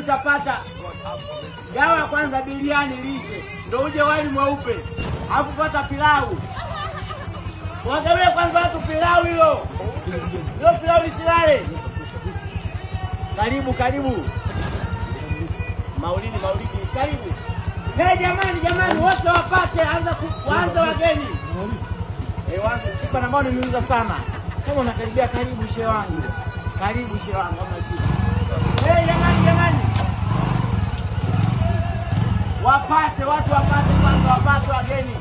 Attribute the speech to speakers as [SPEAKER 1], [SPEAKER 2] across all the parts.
[SPEAKER 1] utapata. Gawa kwanza biriani lishe, ndio uje wali mweupe. Alafu pata pilau. Wagawie kwanza watu pilau hilo. Ndio pilau lisilale. Karibu. Maulidi, karibu. Jamani, wote wapate, anza wageni. Wangu, kipa nambao nimeuza sana. Kama unakaribia karibu shehe wangu. Karibu shehe wangu, kama shida. Jamani. Watu wapate kwanza, wapate wageni.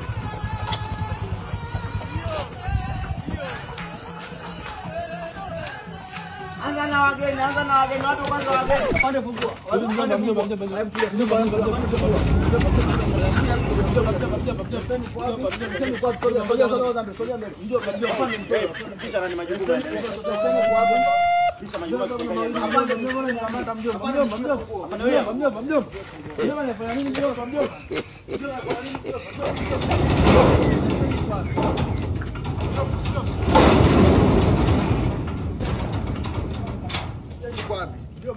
[SPEAKER 1] Anza na wageni, watu kwanza wageni. Pande fungua.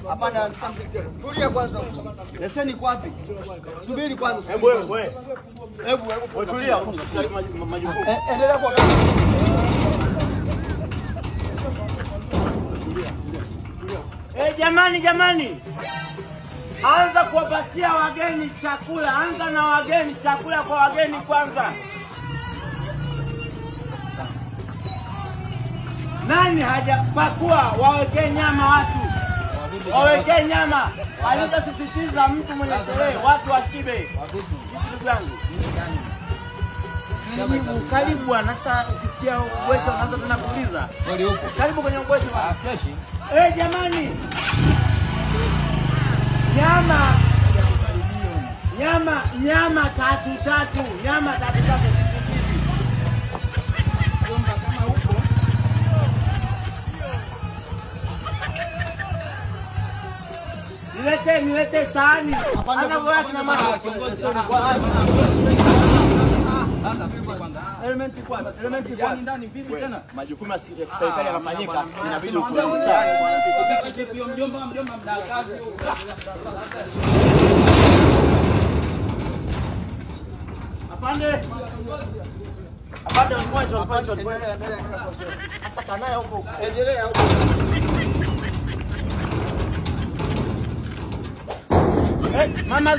[SPEAKER 2] Hapana, tulia kwanza. Leseni iko wapi? Subiri kwanza.
[SPEAKER 1] Hebu tulia, majukumu.
[SPEAKER 2] Endelea kwa
[SPEAKER 1] Jamani. Anza kuwapatia wageni chakula. Anza na wageni, chakula kwa wageni kwanza. Nani hajapakua wawekee nyama watu? Wawekee nyama. Alitasisitiza mtu mwenye sherehe, watu washibe. Ndugu yangu. Karibu bwana. Sasa ukisikia ubweche unaanza tena kuuliza. Karibu kwenye ubweche bwana. Jamani. Nyama tatu. Nyama tatu. Nilete sahani. Ana boya kina mama. Elementi kwanza. Ndani vipi tena? Majukumu ya serikali yanafanyika, inabidi utulize. Mjomba mdakazi. Afande mmoja. Sasa kanaye huko.
[SPEAKER 2] endelea huko.
[SPEAKER 1] Mama